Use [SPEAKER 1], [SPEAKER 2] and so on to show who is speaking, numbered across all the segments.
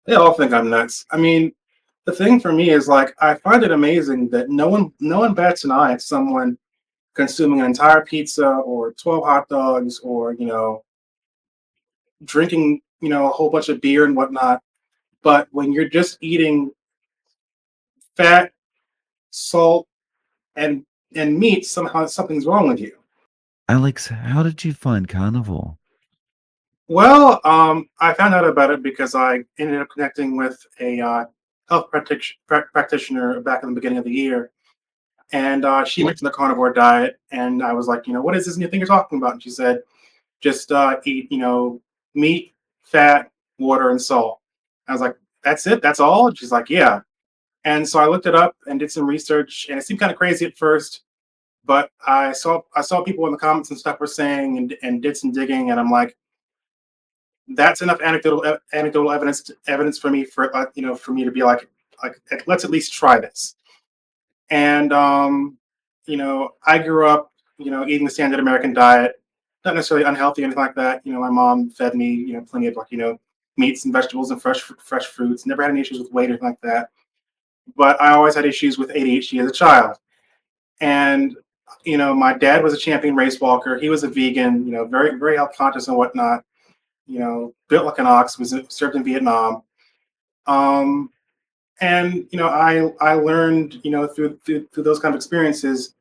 [SPEAKER 1] They all think I'm nuts. I mean, the thing for me is like I find it amazing that no one bats an eye at someone consuming an entire pizza or 12 hot dogs or drinking a whole bunch of beer and whatnot. But when you're just eating fat, salt, and meat, somehow something's wrong with you.
[SPEAKER 2] Alex, how did you find Carnivore?
[SPEAKER 1] Well, I found out about it because I ended up connecting with a health practitioner back in the beginning of the year, and she mentioned the carnivore diet, and I was like, what is this new thing you're talking about? And she said, just eat, meat, fat, water, and salt. I was like, that's it? That's all? And she's like, yeah. And so I looked it up and did some research, and it seemed kind of crazy at first, but I saw people in the comments and stuff were saying and did some digging, and I'm like, that's enough anecdotal evidence for me for me to be like let's at least try this. And I grew up eating the standard American diet, not necessarily unhealthy or anything like that. My mom fed me plenty of meats and vegetables and fresh fruits. Never had any issues with weight or anything like that. But I always had issues with ADHD as a child. And my dad was a champion race walker. He was a vegan. Very very health conscious and whatnot. Built like an ox. Was served in Vietnam. Um, and I learned through those kind of experiences.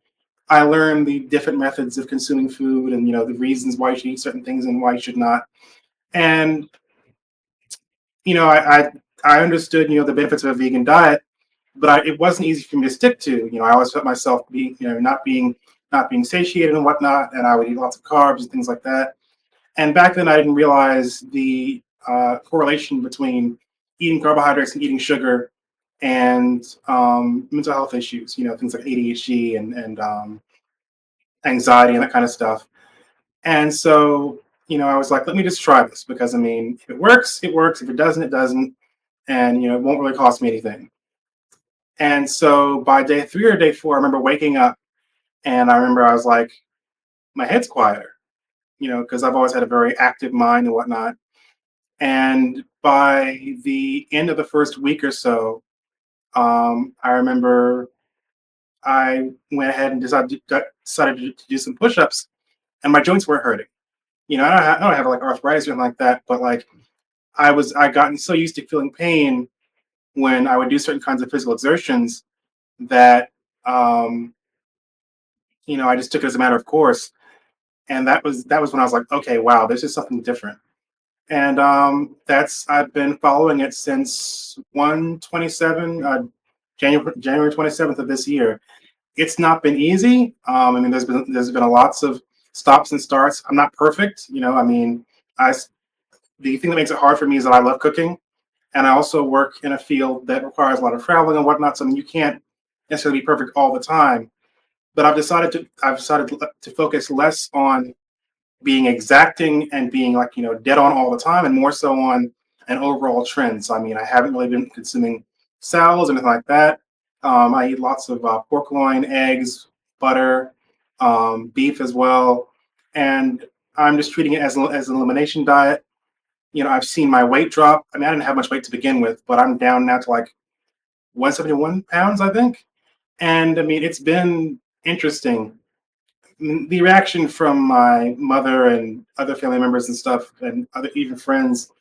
[SPEAKER 1] I learned the different methods of consuming food and the reasons why you should eat certain things and why you should not. And I understood the benefits of a vegan diet, but it wasn't easy for me to stick to. I always felt myself being not being satiated and whatnot, and I would eat lots of carbs and things like that. And back then, I didn't realize the correlation between eating carbohydrates and eating sugar and mental health issues. Things like ADHD and anxiety and that kind of stuff. And so, I was like, let me just try this because I mean, if it works, it works. If it doesn't, it doesn't. And it won't really cost me anything. And so by day 3 or day 4, I remember waking up and I remember I was like, my head's quieter, because I've always had a very active mind and whatnot. And by the end of the first week or so, I remember I went ahead and decided to do some push-ups, and my joints weren't hurting. I don't have like arthritis or anything like that, but like I gotten so used to feeling pain when I would do certain kinds of physical exertions that um, I just took it as a matter of course, and that was when I was like, okay, wow, this is something different. And that's I've been following it since 127 January 27th of this year. It's not been easy. I mean, there's been a lots of stops and starts. I'm not perfect. I mean, I the thing that makes it hard for me is that I love cooking, and I also work in a field that requires a lot of traveling and whatnot. So I mean, you can't necessarily be perfect all the time. But I've decided to focus less on being exacting and being like dead on all the time, and more so on an overall trend. So I mean, I haven't really been consuming salads or anything like that. I eat lots of pork loin, eggs, butter, beef as well, and I'm just treating it as an elimination diet. I've seen my weight drop. I mean, I didn't have much weight to begin with, but I'm down now to like 171 pounds, I think. And I mean, it's been interesting. The reaction from my mother and other family members and stuff, and other even friends,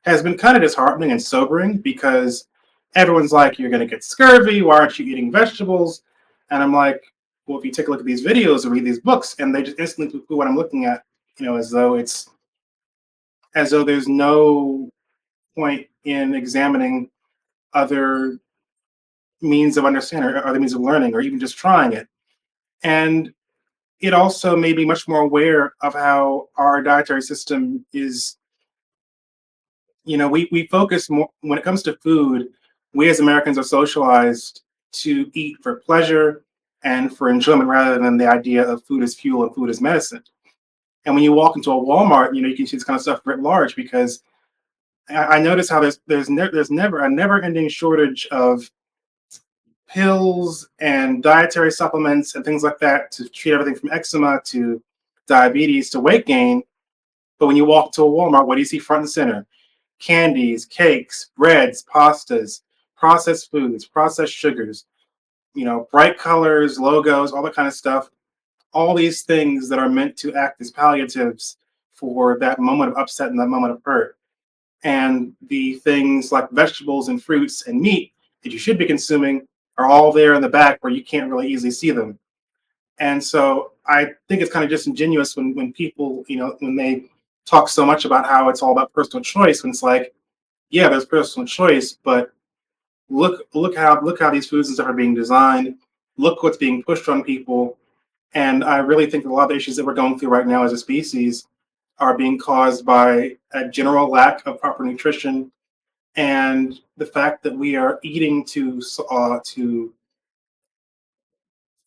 [SPEAKER 1] has been kind of disheartening and sobering because everyone's like, "You're going to get scurvy. Why aren't you eating vegetables?" And I'm like, "Well, if you take a look at these videos or read these books, and they just instantly poo what I'm looking at, as though there's no point in examining other means of understanding or other means of learning or even just trying it." And it also made me much more aware of how our dietary system is. We focus more when it comes to food. We as Americans are socialized to eat for pleasure and for enjoyment rather than the idea of food as fuel and food as medicine. And when you walk into a Walmart, you can see this kind of stuff writ large because I notice how there's never a never ending shortage of pills and dietary supplements and things like that to treat everything from eczema to diabetes to weight gain. But when you walk to a Walmart, what do you see front and center? candies, cakes, breads, pastas, processed foods, processed sugars, bright colors, logos, all that kind of stuff. All these things that are meant to act as palliatives for that moment of upset and that moment of hurt. And the things like vegetables and fruits and meat that you should be consuming are all there in the back where you can't really easily see them. And so I think it's kind of disingenuous when people, when they talk so much about how it's all about personal choice, when it's like, yeah, there's personal choice, but look how these foods and stuff are being designed. Look what's being pushed on people. And I really think that a lot of the issues that we're going through right now as a species are being caused by a general lack of proper nutrition and the fact that we are eating to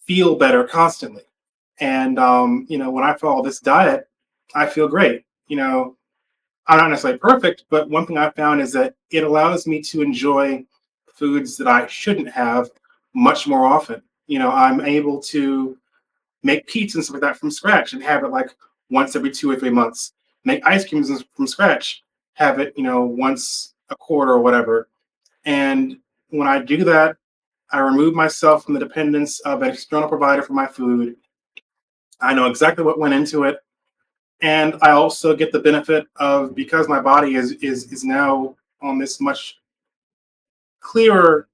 [SPEAKER 1] feel better constantly. And when I follow this diet, I feel great. I'm not necessarily perfect, but one thing I found is that it allows me to enjoy foods that I shouldn't have much more often. I'm able to make pizza and stuff like that from scratch and have it like once every 2 or 3 months. Make ice creams from scratch, have it, once a quarter or whatever. And when I do that, I remove myself from the dependence of an external provider for my food. I know exactly what went into it. And I also get the benefit of, because my body is now on this much clearer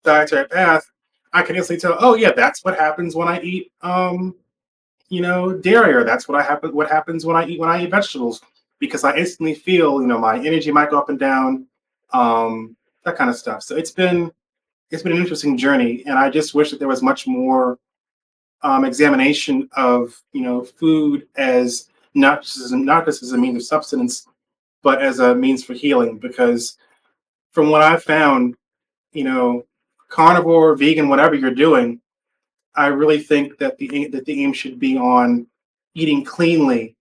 [SPEAKER 1] dietary path, I can instantly tell, oh yeah, that's what happens when I eat dairy, or that's what happens when I eat vegetables, because I instantly feel, my energy might go up and down, that kind of stuff. So it's been an interesting journey, and I just wish that there was much more examination of food as not just as a means of subsistence, but as a means for healing. Because from what I found, you know, carnivore, vegan, whatever you're doing, I really think that the aim should be on eating cleanly,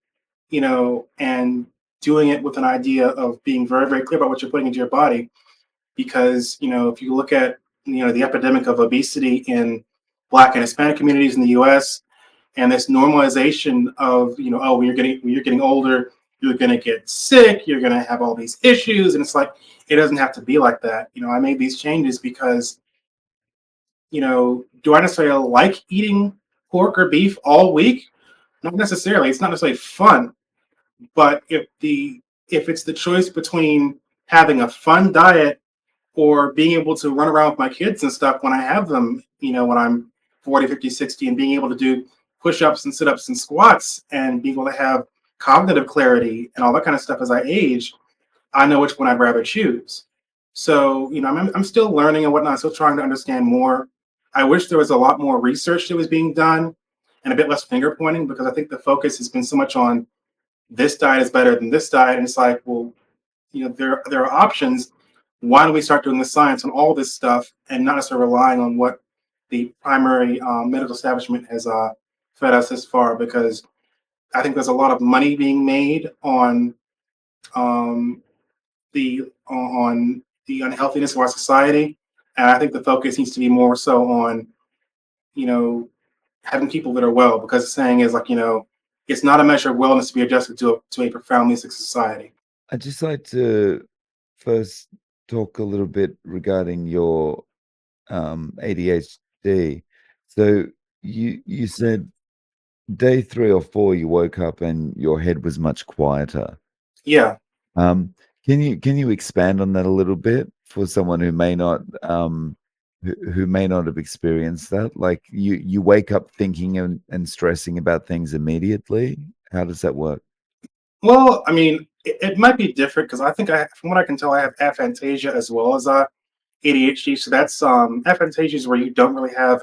[SPEAKER 1] and doing it with an idea of being very, very clear about what you're putting into your body. Because if you look at the epidemic of obesity in Black and Hispanic communities in the U.S., and this normalization of oh, when you're getting older, you're going to get sick, you're going to have all these issues, and it's like, it doesn't have to be like that. I made these changes because do I necessarily like eating pork or beef all week? Not necessarily. It's not necessarily fun. But if it's the choice between having a fun diet or being able to run around with my kids and stuff when I have them, when I'm 40, 50, 60, and being able to do push-ups and sit-ups and squats and being able to have cognitive clarity and all that kind of stuff as I age, I know which one I'd rather choose. So, I'm still learning and whatnot, still trying to understand more. I wish there was a lot more research that was being done and a bit less finger pointing, because I think the focus has been so much on this diet is better than this diet. And it's like, well, there are options. Why don't we start doing the science on all this stuff and not necessarily relying on what the primary medical establishment has fed us this far? Because I think there's a lot of money being made um, on the unhealthiness of our society, and I think the focus needs to be more so on you know having people that are well, because the saying is like, it's not a measure of wellness to be adjusted to a profoundly sick society.
[SPEAKER 2] I'd just like to first talk a little bit regarding your ADHD. So you said day 3 or 4 you woke up and your head was much quieter.
[SPEAKER 1] Yeah.
[SPEAKER 2] Um, can you expand on that a little bit for someone who may not who may not have experienced that? Like you wake up thinking and stressing about things immediately. How does that work?
[SPEAKER 1] Well, I mean, it might be different because I think from what I can tell, I have aphantasia as well as ADHD. So that's aphantasia is where you don't really have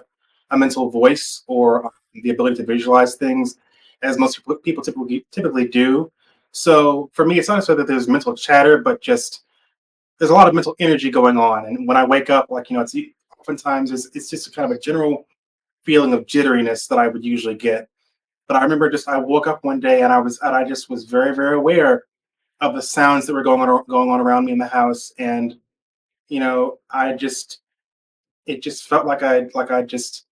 [SPEAKER 1] a mental voice or the ability to visualize things as most people typically do. So for me, it's not necessarily that there's mental chatter, but just there's a lot of mental energy going on. And when I wake up, like it's oftentimes it's just kind of a general feeling of jitteriness that I would usually get. But I remember just I woke up one day and I just was very, very aware of the sounds that were going on around me in the house. And I just it just felt like I just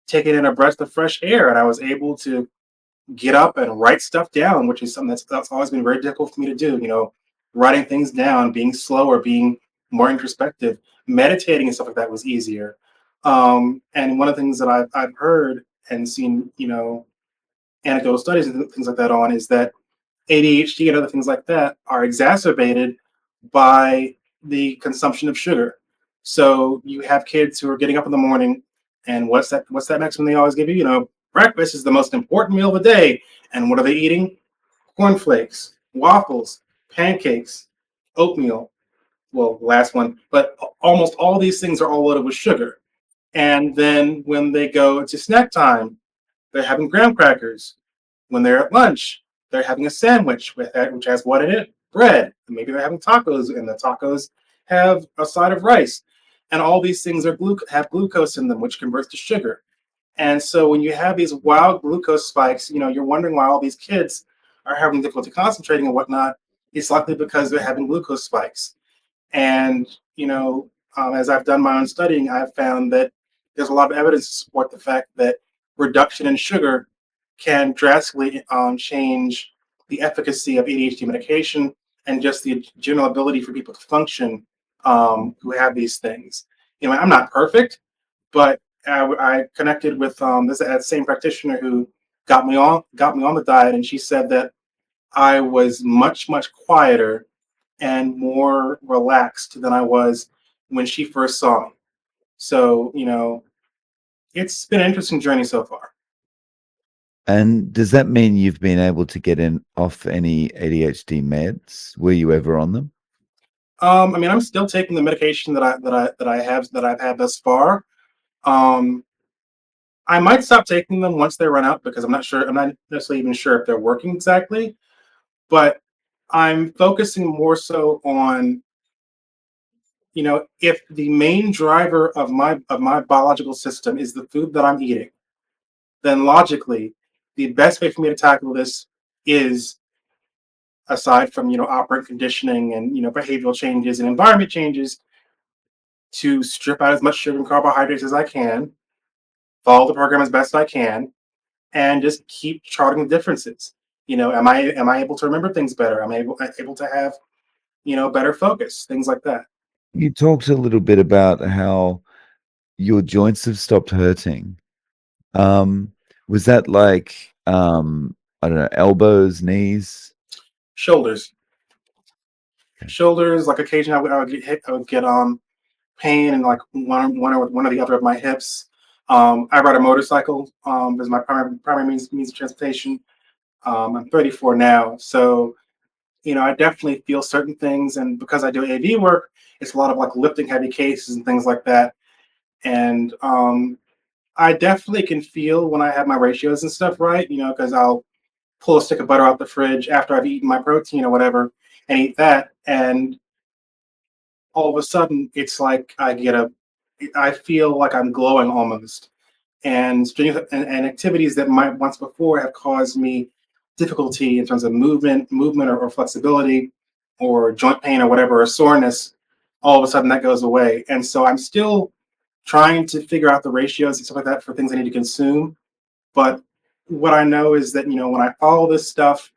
[SPEAKER 1] taken in a breath of fresh air, and I was able to get up and write stuff down, which is something that's always been very difficult for me to do. writing things down, being slower, being more introspective, meditating and stuff like that was easier. And one of the things that I've heard and seen, anecdotal studies and things like that on is that ADHD and other things like that are exacerbated by the consumption of sugar. So you have kids who are getting up in the morning, and what's that next one they always give you? Breakfast is the most important meal of the day. And what are they eating? Cornflakes, waffles, pancakes, oatmeal. Well, last one, but almost all these things are all loaded with sugar. And then when they go to snack time, they're having graham crackers. When they're at lunch, they're having a sandwich which has what in it? Bread. And maybe they're having tacos, and the tacos have a side of rice. And all these things have glucose in them, which converts to sugar. And so when you have these wild glucose spikes, you're wondering why all these kids are having difficulty concentrating and whatnot. It's likely because they're having glucose spikes. And, as I've done my own studying, I've found that there's a lot of evidence to support the fact that reduction in sugar can drastically change the efficacy of ADHD medication and just the general ability for people to function who have these things. I'm not perfect, but I connected with this that same practitioner who got me on the diet, and she said that I was much quieter and more relaxed than I was when she first saw me. So, it's been an interesting journey so far.
[SPEAKER 2] And does that mean you've been able to get in off any ADHD meds? Were you ever on them?
[SPEAKER 1] I'm still taking the medication that I've had thus far. Um, I might stop taking them once they run out because I'm not sure. I'm not necessarily even sure if they're working exactly. But I'm focusing more so on, if the main driver of my biological system is the food that I'm eating, then logically, the best way for me to tackle this is, aside from operant conditioning and behavioral changes and environment changes, to strip out as much sugar and carbohydrates as I can, follow the program as best I can, and just keep charting the differences. Am I able to remember things better? Am I able to have better focus, things like that.
[SPEAKER 2] You talked a little bit about how your joints have stopped hurting. Um, was that like I don't know, elbows, knees?
[SPEAKER 1] Shoulders,
[SPEAKER 2] Okay.
[SPEAKER 1] shoulders. Like occasionally, I would get hit. I would get pain and like one or the other of my hips. I ride a motorcycle as my primary means of transportation. I'm 34 now, so I definitely feel certain things, and because I do AV work, it's a lot of like lifting heavy cases and things like that. And I definitely can feel when I have my ratios and stuff right, because I'll pull a stick of butter out the fridge after I've eaten my protein or whatever and eat that, and all of a sudden it's like I feel like I'm glowing almost. And and activities that might once before have caused me difficulty in terms of movement or flexibility or joint pain or whatever, or soreness, all of a sudden that goes away. And so I'm still trying to figure out the ratios and stuff like that for things I need to consume. But what I know is that, when I follow this stuff,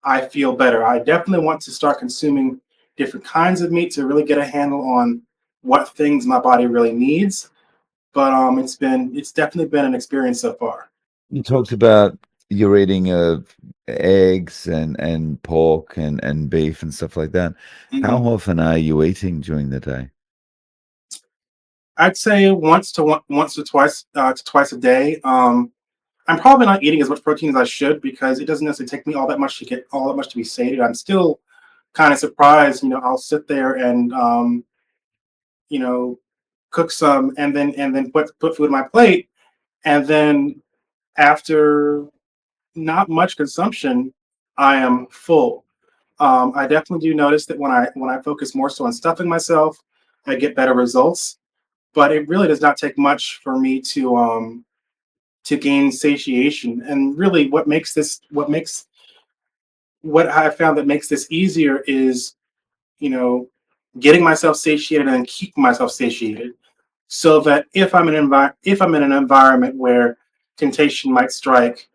[SPEAKER 1] I feel better. I definitely want to start consuming different kinds of meat to really get a handle on what things my body really needs. But it's definitely been an experience so far.
[SPEAKER 2] You talked about your eating of eggs and pork and beef and stuff like that. How
[SPEAKER 1] Hmm.
[SPEAKER 2] often are you eating during the day?
[SPEAKER 1] I'd say once to twice a day. I'm probably not eating as much protein as I should because it doesn't necessarily take me all that much to get all that much to be sated. I'm still kind of surprised. I'll sit there and you know cook some and then put food on my plate, and then after not much consumption, I am full. I definitely do notice that when I focus more so on stuffing myself, I get better results. But it really does not take much for me to gain satiation. And really, what I found that makes this easier is you know getting myself satiated and then keeping myself satiated, so that if I'm in an environment where temptation might strike,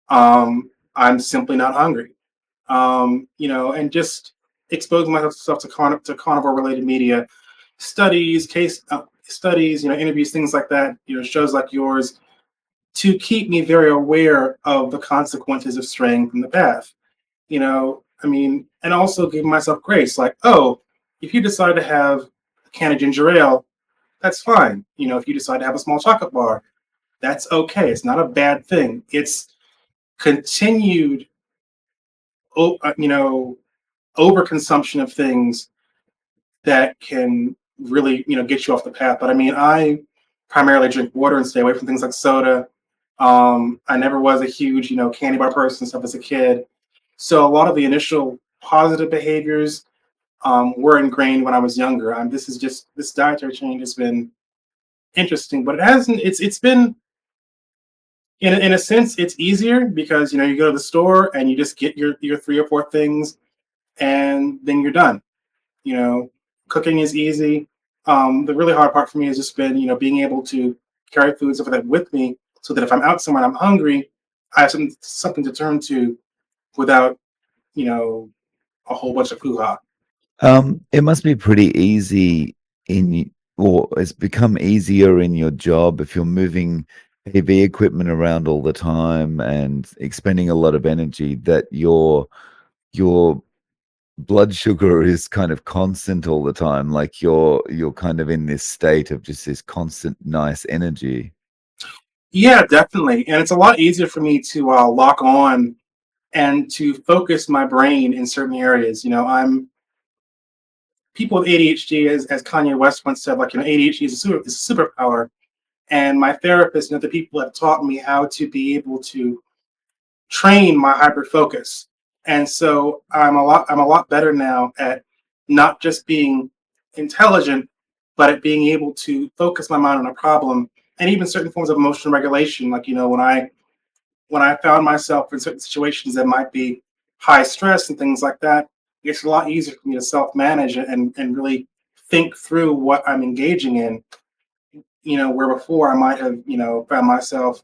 [SPEAKER 1] I'm simply not hungry. And just exposing myself to carnivore related media, studies, case studies, interviews, things like that, shows like yours, to keep me very aware of the consequences of straying from the path. I mean, and also giving myself grace, like, oh, if you decide to have a can of ginger ale, that's fine. If you decide to have a small chocolate bar, that's okay. It's not a bad thing. It's continued, overconsumption of things that can really, get you off the path. But I mean, I primarily drink water and stay away from things like soda. I never was a huge, candy bar person and stuff as a kid. So a lot of the initial positive behaviors were ingrained when I was younger. This dietary change has been interesting, but it hasn't. It's been in a sense it's easier because you go to the store and you just get your three or four things and then you're done. You know, Cooking is easy. The really hard part for me has just been being able to carry food stuff like that with me so that if I'm out somewhere and I'm hungry, I have something to turn to without you know a whole bunch of hoo ha.
[SPEAKER 2] It must be pretty easy or it's become easier in your job if you're moving heavy equipment around all the time and expending a lot of energy that your blood sugar is kind of constant all the time. Like you're kind of in this state of just this constant nice energy.
[SPEAKER 1] Yeah, definitely, and it's a lot easier for me to lock on and to focus my brain in certain areas. I'm People with ADHD, as Kanye West once said, like ADHD is a superpower, and my therapist and other people have taught me how to be able to train my hyper focus. And so I'm a lot better now at not just being intelligent, but at being able to focus my mind on a problem, and even certain forms of emotional regulation. Like when I found myself in certain situations that might be high stress and things like that, it's a lot easier for me to self manage and really think through what I'm engaging in. Where before I might have found myself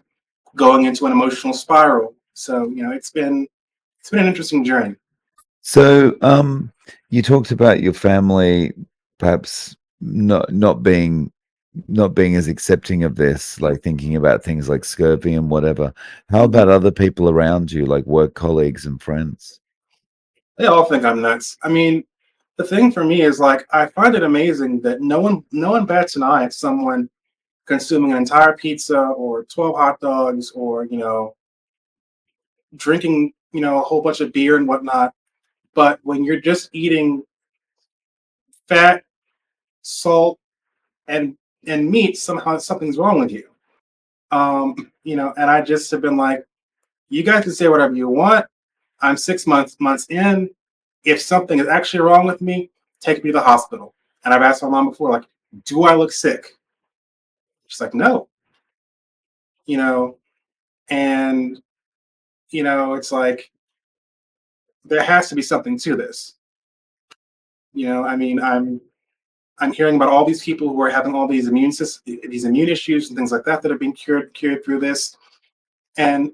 [SPEAKER 1] going into an emotional spiral. So it's been an interesting journey.
[SPEAKER 2] So, you talked about your family perhaps not being as accepting of this, like thinking about things like scurvy and whatever. How
[SPEAKER 1] Mhm.
[SPEAKER 2] about other people around you, like work colleagues and friends?
[SPEAKER 1] They all think I'm nuts. I mean, the thing for me is like I find it amazing that no one bats an eye at someone consuming an entire pizza or 12 hot dogs or drinking a whole bunch of beer and whatnot. But when you're just eating fat, salt, and meat, somehow something's wrong with you. And I just have been like, you guys can say whatever you want. I'm 6 months in. If something is actually wrong with me, take me to the hospital. And I've asked my mom before, like, do I look sick? She's like, no. You know, and it's like there has to be something to this. I mean, I'm hearing about all these people who are having all these immune issues and things like that have been cured through this. And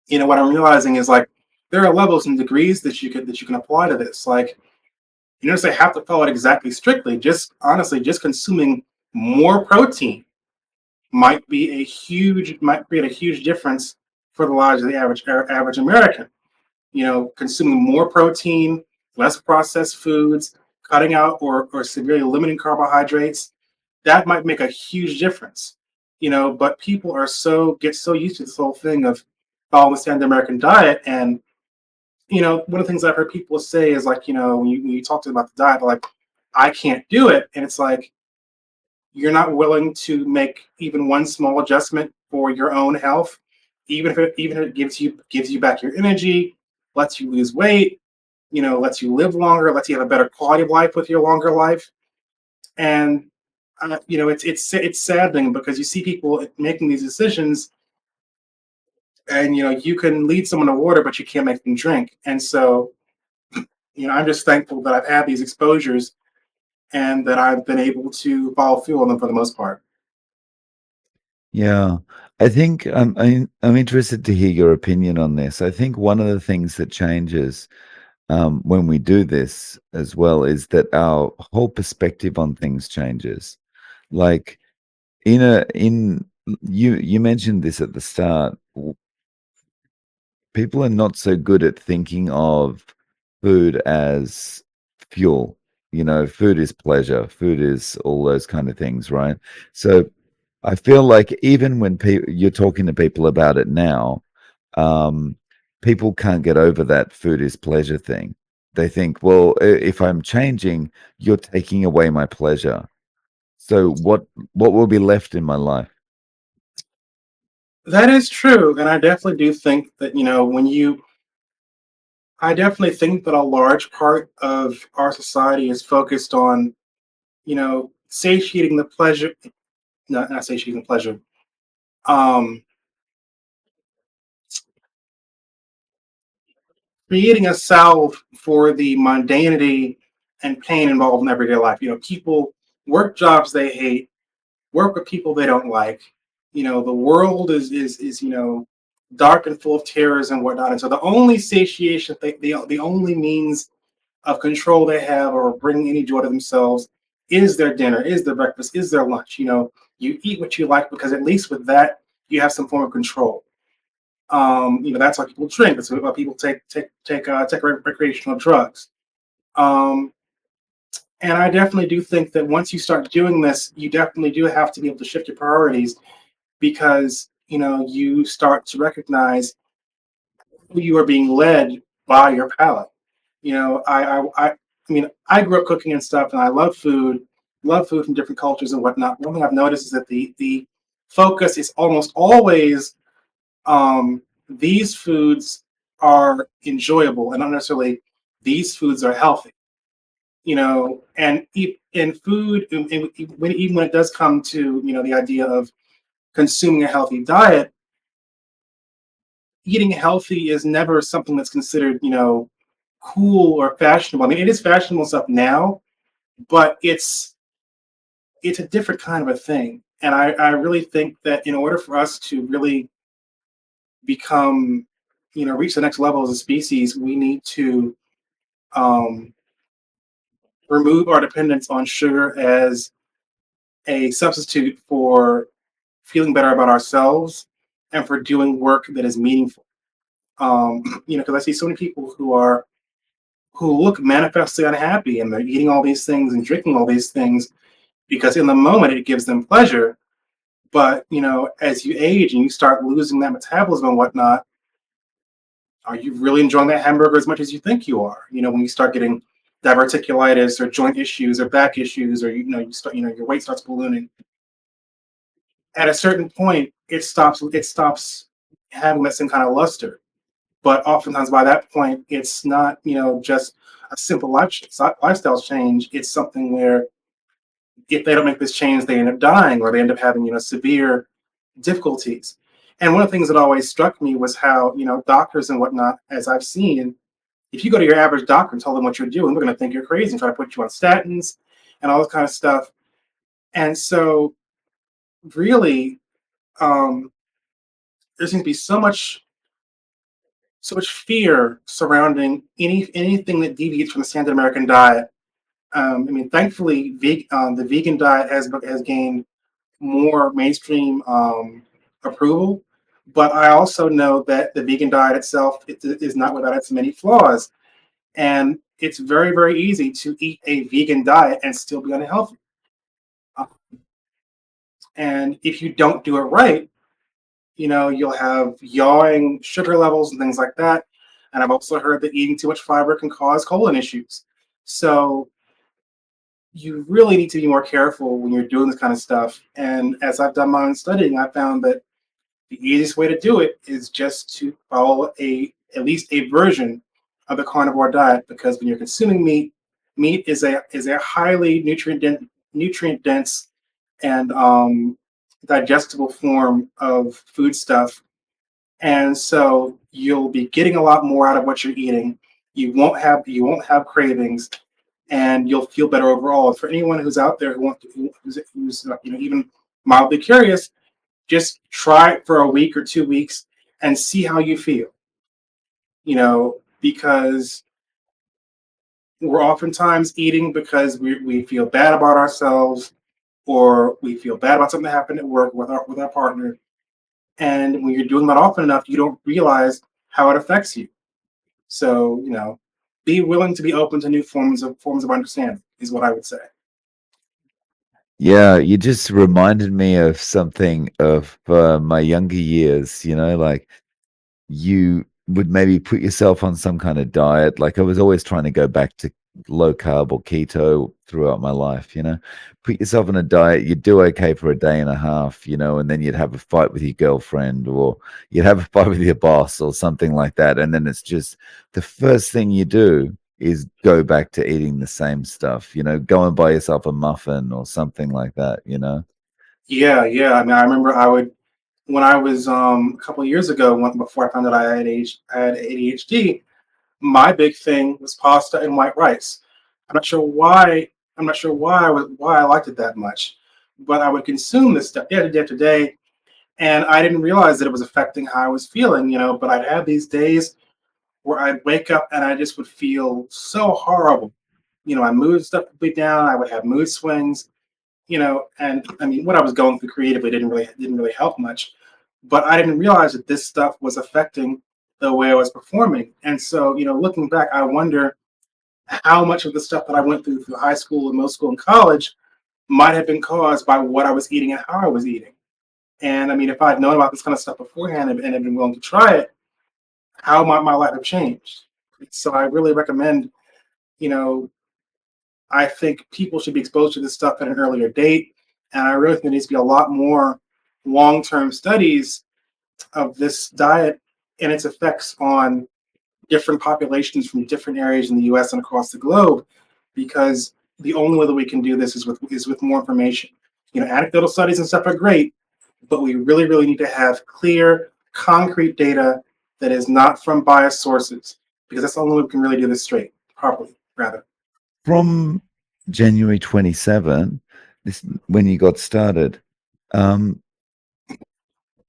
[SPEAKER 1] what I'm realizing is like there are levels and degrees that you can apply to this. Like you don't say have to follow it exactly strictly. Just honestly, just consuming more protein might create a huge difference for the lives of the average American. Consuming more protein, less processed foods, cutting out or severely limiting carbohydrates, that might make a huge difference. But people get so used to this whole thing of following the standard American diet. And one of the things I've heard people say is like, when you talk to them about the diet, they're like, I can't do it. And it's like, you're not willing to make even one small adjustment for your own health, even if it gives you back your energy, lets you lose weight, lets you live longer, lets you have a better quality of life with your longer life. And it's saddening because you see people making these decisions, and you can lead someone to water, but you can't make them drink. And so I'm just thankful that I've had these exposures and that I've been able to follow through on them for the most part.
[SPEAKER 2] Yeah, I think I'm interested to hear your opinion on this. I think one of the things that changes when we do this as well is that our whole perspective on things changes. Like in you mentioned this at the start. People are not so good at thinking of food as fuel. You know, food is pleasure, food is all those kind of things, right? So I feel like even when you're talking to people about it now, um, people can't get over that food is pleasure thing. They think, well, if I'm changing, you're taking away my pleasure. So what will be left in my life?
[SPEAKER 1] That is true, and I definitely do think that I definitely think that a large part of our society is focused on satiating the pleasure, not satiating the pleasure, um, creating a salve for the mundanity and pain involved in everyday life. People work jobs they hate, work with people they don't like. The world is dark and full of terrors and whatnot. And so the only satiation, the only means of control they have or bringing any joy to themselves is their dinner, is their breakfast, is their lunch. You eat what you like because at least with that you have some form of control. That's why people drink. That's why people take recreational drugs. Um, and I definitely do think that once you start doing this, you definitely do have to be able to shift your priorities because you start to recognize who you are being led by your palate. I grew up cooking and stuff, and I love food from different cultures and whatnot. One thing I've noticed is that the focus is almost always these foods are enjoyable and not necessarily these foods are healthy. And in food, even when it does come to the idea of consuming a healthy diet, eating healthy is never something that's considered cool or fashionable. I mean, it is fashionable stuff now, but it's a different kind of a thing. And I really think that in order for us to really become, reach the next level as a species, we need to um, remove our dependence on sugar as a substitute for feeling better about ourselves and for doing work that is meaningful. Because I see so many people who look manifestly unhappy and they're eating all these things and drinking all these things because in the moment it gives them pleasure. But as you age and you start losing that metabolism and whatnot, are you really enjoying that hamburger as much as you think you are? When you start getting diverticulitis or joint issues or back issues, or you start, your weight starts ballooning. At a certain point, it stops having that same kind of luster. But oftentimes by that point, it's not just a simple lifestyle change. It's something where if they don't make this change, they end up dying or they end up having severe difficulties. And one of the things that always struck me was how doctors and whatnot, as I've seen, if you go to your average doctor and tell them what you're doing, they're going to think you're crazy and try to put you on statins and all this kind of stuff. And so, really, um, there seems to be so much fear surrounding anything that deviates from the standard American diet. Thankfully, the vegan diet has gained more mainstream approval, but I also know that the vegan diet itself is not without its many flaws, and it's very very easy to eat a vegan diet and still be unhealthy. Uh, And if you don't do it right, you'll have yawing sugar levels and things like that. And I've also heard that eating too much fiber can cause colon issues. So you really need to be more careful when you're doing this kind of stuff. And as I've done my own studying, I found that the easiest way to do it is just to follow at least a version of the carnivore diet because when you're consuming meat, meat is a highly nutrient dense and digestible form of foodstuff, and so you'll be getting a lot more out of what you're eating. You won't have cravings, and you'll feel better overall. For anyone who's out there who's even mildly curious, just try it for a week or 2 weeks and see how you feel. Because we're oftentimes eating because we feel bad about ourselves, or we feel bad about something that happened at work with our partner. And when you're doing that often enough, you don't realize how it affects you. So, be willing to be open to new forms of understanding is what I would say.
[SPEAKER 2] Yeah, you just reminded me of something of my younger years, like you would maybe put yourself on some kind of diet. Like I was always trying to go back to low carb or keto throughout my life, put yourself on a diet, you'd do okay for a day and a half, and then you'd have a fight with your girlfriend or you'd have a fight with your boss or something like that. And then it's just the first thing you do is go back to eating the same stuff, go and buy yourself a muffin or something like that.
[SPEAKER 1] Yeah, yeah. I mean, I remember I would when I was a couple of years ago, before I found out I had ADHD. My big thing was pasta and white rice. I'm not sure why. I'm not sure why I liked it that much, but I would consume this stuff day after day, and I didn't realize that it was affecting how I was feeling. But I'd have these days where I'd wake up and I just would feel so horrible. My mood stuff would be down. I would have mood swings. And I mean, what I was going through creatively didn't really help much, but I didn't realize that this stuff was affecting the way I was performing. And so, looking back, I wonder how much of the stuff that I went through high school and middle school and college might have been caused by what I was eating and how I was eating. And I mean, if I'd known about this kind of stuff beforehand and had been willing to try it, how might my life have changed? So I really recommend, you know, I think people should be exposed to this stuff at an earlier date. And I really think there needs to be a lot more long-term studies of this diet and its effects on different populations from different areas in the US and across the globe, because the only way that we can do this is with more information. Anecdotal studies and stuff are great, but we really, really need to have clear, concrete data that is not from biased sources, because that's the only way we can really do this straight, properly, rather.
[SPEAKER 2] From January 27, this when you got started, um,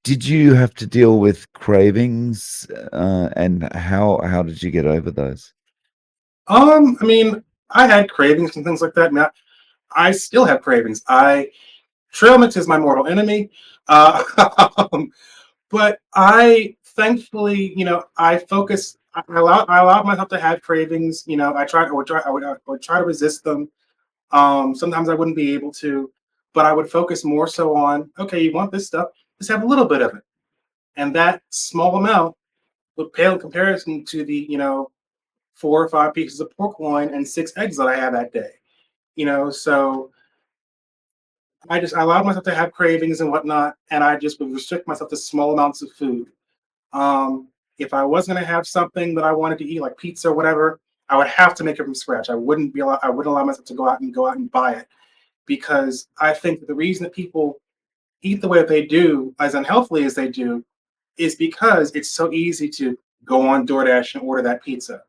[SPEAKER 2] did you have to deal with cravings, and how did you get over those?
[SPEAKER 1] I mean, I had cravings and things like that. Now, I still have cravings. Trail mix is my mortal enemy. Uh, but I thankfully, I focus. I allowed myself to have cravings. I would try to resist them. Sometimes I wouldn't be able to, but I would focus more so on, okay, you want this stuff, just have a little bit of it, and that small amount would pale in comparison to the 4 or 5 pieces of pork loin and 6 eggs that I had that day. So I allowed myself to have cravings and whatnot, and I just would restrict myself to small amounts of food. Um, if I was going to have something that I wanted to eat, like pizza or whatever, I would have to make it from scratch. I wouldn't allow myself to go out and buy it, because I think that the reason that people eat the way that they do, as unhealthily as they do, is because it's so easy to go on DoorDash and order that pizza.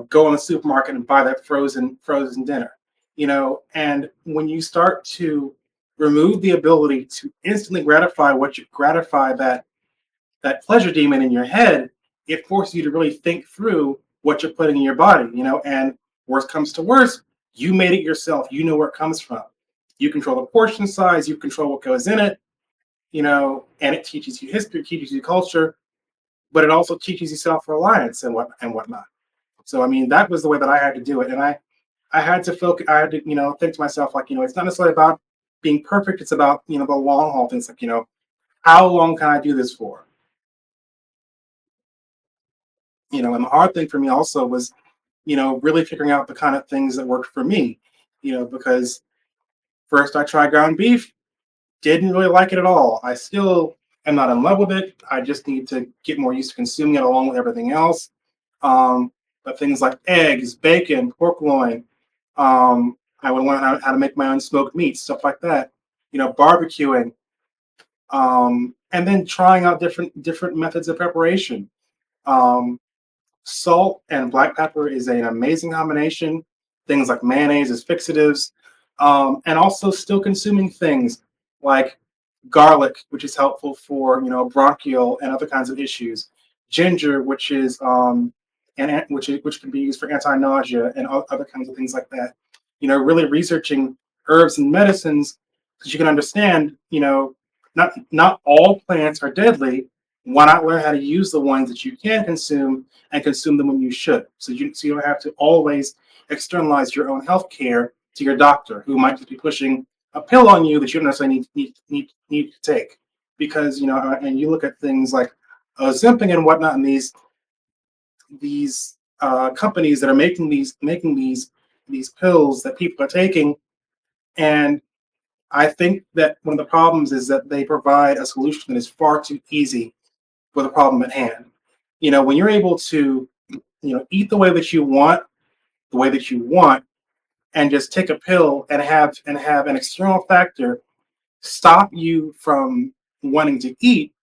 [SPEAKER 1] Go in the supermarket and buy that frozen dinner. And when you start to remove the ability to instantly gratify that pleasure demon in your head, it forces you to really think through what you're putting in your body. And worst comes to worst, you made it yourself. You know where it comes from. You control the portion size. You control what goes in it. And it teaches you history, teaches you culture, but it also teaches you self-reliance and whatnot. So I mean, that was the way that I had to do it, and I had to focus. I had to think to myself, like, it's not necessarily about being perfect. It's about the long haul things, like, how long can I do this for? And the hard thing for me also was really figuring out the kind of things that worked for me. Because first I tried ground beef, didn't really like it at all. I still am not in love with it. I just need to get more used to consuming it along with everything else. Um, but things like eggs, bacon, pork loin, I would learn how to make my own smoked meats, stuff like that. Barbecuing, and then trying out different methods of preparation. Um, Salt and black pepper is an amazing combination. Things like mayonnaise as fixatives, and also still consuming things like garlic, which is helpful for bronchial and other kinds of issues. Ginger, which is and which can be used for anti-nausea and other kinds of things like that. Really researching herbs and medicines because you can understand, not all plants are deadly. Why not learn how to use the ones that you can consume and consume them when you should? So you don't have to always externalize your own health care to your doctor, who might just be pushing a pill on you that you don't necessarily need to take. Because and you look at things like Ozempic and whatnot, and these companies that are making these pills that people are taking, and I think that one of the problems is that they provide a solution that is far too easy for the problem at hand. When you're able to, eat the way that you want, and just take a pill and have an external factor stop you from wanting to eat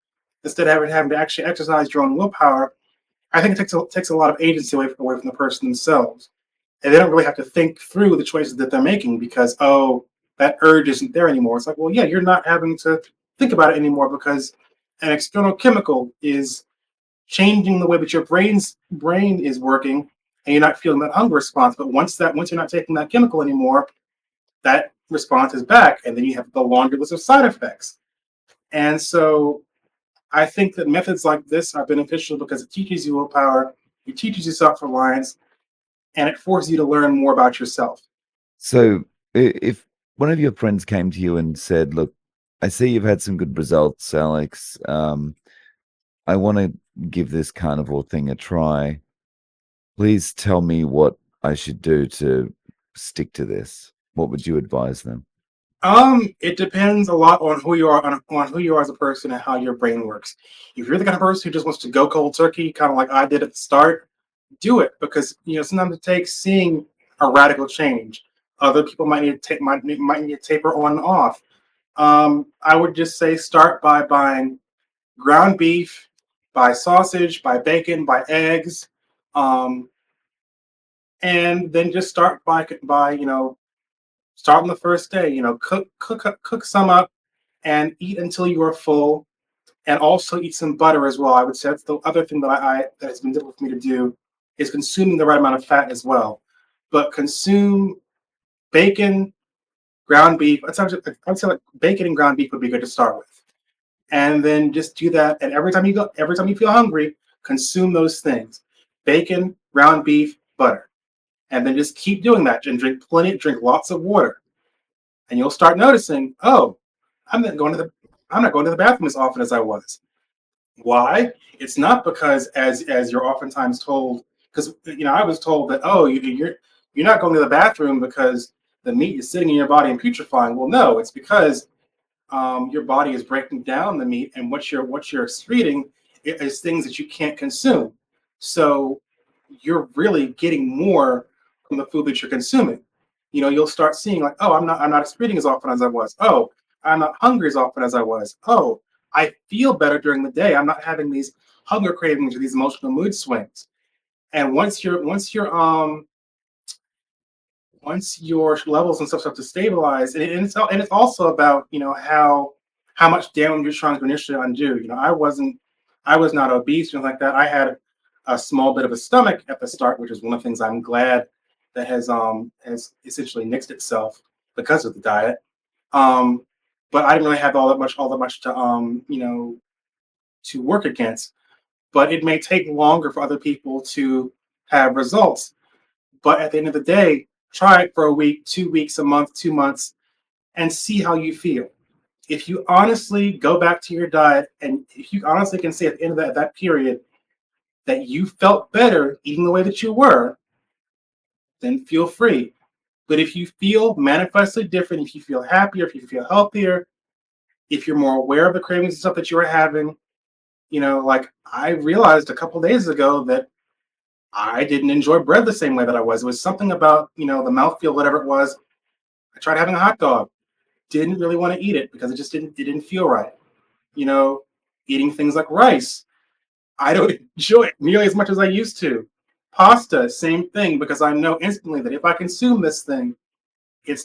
[SPEAKER 1] instead of having to actually exercise your own willpower. I think it takes a lot of agency away from the person themselves, and they don't really have to think through the choices that they're making because, oh, that urge isn't there anymore. It's like, well, yeah, you're not having to think about it anymore because an external chemical is changing the way that your brain is working, and you're not feeling that hunger response. But once you're not taking that chemical anymore, that response is back, and then you have the laundry list of side effects. And so I think that methods like this are beneficial because it teaches you willpower, it teaches you self-reliance, and it forces you to learn more about yourself.
[SPEAKER 2] So if one of your friends came to you and said, "Look, I see you've had some good results, Alex. I want to give this carnivore thing a try. Please tell me what I should do to stick to this." What would you advise them?
[SPEAKER 1] It depends a lot on who you are on who you are as a person and how your brain works. If you're the kind of person who just wants to go cold turkey, kind of like I did at the start, do it because sometimes it takes seeing a radical change. Other people might need to taper on and off. I would just say start by buying ground beef, buy sausage, buy bacon, buy eggs, um, and then just start by start on the first day. Cook some up and eat until you are full, and also eat some butter as well. I would say that's the other thing that has been difficult for me to do is consuming the right amount of fat as well. But consume bacon, ground beef. I'd say like bacon and ground beef would be good to start with, and then just do that. And every time you feel hungry, consume those things: bacon, ground beef, butter, and then just keep doing that and drink lots of water, and you'll start noticing, oh, I'm not going to the I'm not going to the bathroom as often as I was. Why? It's not because as you're oftentimes told, because I was told that, oh, you're not going to the bathroom because the meat is sitting in your body and putrefying. Well, no, it's because your body is breaking down the meat, and what you're excreting is things that you can't consume. So you're really getting more from the food that you're consuming. You'll start seeing like, oh, I'm not excreting as often as I was. Oh, I'm not hungry as often as I was. Oh, I feel better during the day. I'm not having these hunger cravings or these emotional mood swings. And once your levels and stuff start to stabilize, and it's also about how much damage you're trying to initially undo. I was not obese or anything like that. I had a small bit of a stomach at the start, which is one of the things I'm glad that has essentially nixed itself because of the diet. Um, but I didn't really have all that much to work against. But it may take longer for other people to have results. But at the end of the day, try it for a week, 2 weeks, a month, 2 months, and see how you feel. If you honestly go back to your diet, and if you honestly can say at the end of that period that you felt better eating the way that you were, then feel free. But if you feel manifestly different, if you feel happier, if you feel healthier, if you're more aware of the cravings and stuff that you were having, like I realized a couple days ago that I didn't enjoy bread the same way that I was. It was something about, the mouthfeel, whatever it was. I tried having a hot dog, didn't really want to eat it because it didn't feel right. You know, Eating things like rice, I don't enjoy it nearly as much as I used to. Pasta, same thing, because I know instantly that if I consume this thing,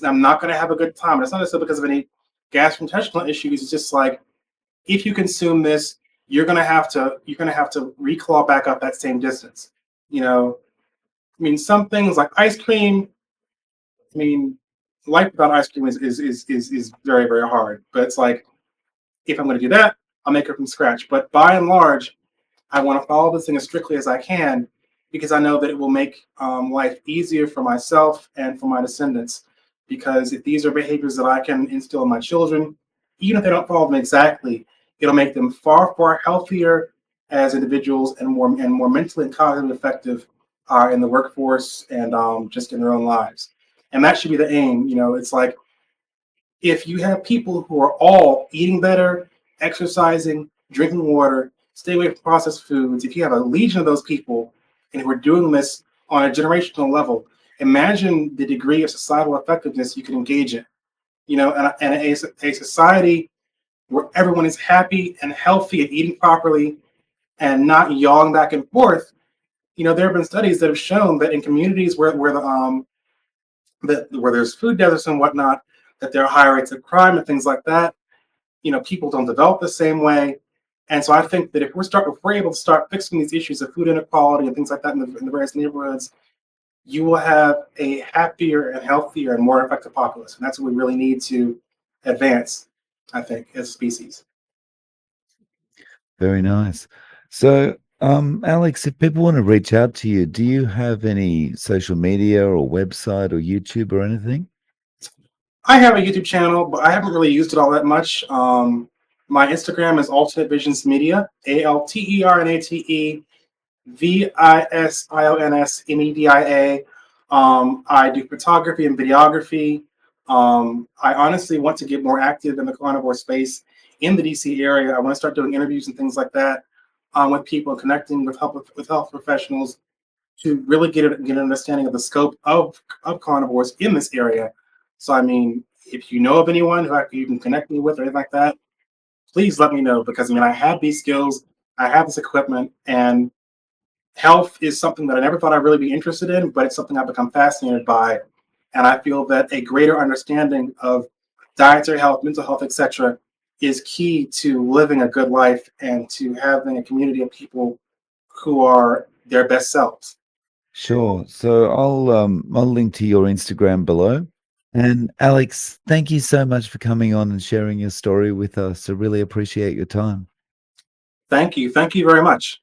[SPEAKER 1] I'm not going to have a good time. And it's not necessarily because of any gastrointestinal issues. It's just like if you consume this, you're going to have to reclaw back up that same distance. You know, I mean, some things like ice cream. I mean, life without ice cream is very very hard. But it's like if I'm going to do that, I'll make it from scratch. But by and large, I want to follow this thing as strictly as I can because I know that it will make life easier for myself and for my descendants. Because if these are behaviors that I can instill in my children, even if they don't follow them exactly, it'll make them far, far healthier as individuals and more mentally and cognitively effective in the workforce and just in their own lives. And that should be the aim. It's like if you have people who are all eating better, exercising, drinking water, stay away from processed foods, if you have a legion of those people and who are doing this on a generational level, imagine the degree of societal effectiveness you can engage in. And a society where everyone is happy and healthy and eating properly and not yawing back and forth. There have been studies that have shown that in communities where there's food deserts and whatnot, that there are higher rates of crime and things like that. People don't develop the same way. And so I think that if we're able to start fixing these issues of food inequality and things like that in the various neighborhoods, you will have a happier and healthier and more effective populace. And that's what we really need to advance, I think, as a species.
[SPEAKER 2] Very nice. So, Alex, if people want to reach out to you, do you have any social media or website or YouTube or anything?
[SPEAKER 1] I have a YouTube channel, but I haven't really used it all that much. My Instagram is Alternate Visions Media, ALTERNATEVISIONSMEDIA. I do photography and videography. I honestly want to get more active in the carnivore space in the DC area. I want to start doing interviews and things like that with people, connecting with health professionals to really get an understanding of the scope of carnivores in this area. So, I mean, if you know of anyone you can connect me with or anything like that, please let me know because I mean, I have these skills, I have this equipment, and health is something that I never thought I'd really be interested in, but it's something I've become fascinated by. And I feel that a greater understanding of dietary health, mental health, etc., is key to living a good life and to having a community of people who are their best selves.
[SPEAKER 2] Sure. So I'll link to your Instagram below. And Alex, thank you so much for coming on and sharing your story with us. I really appreciate your time.
[SPEAKER 1] Thank you. Thank you very much.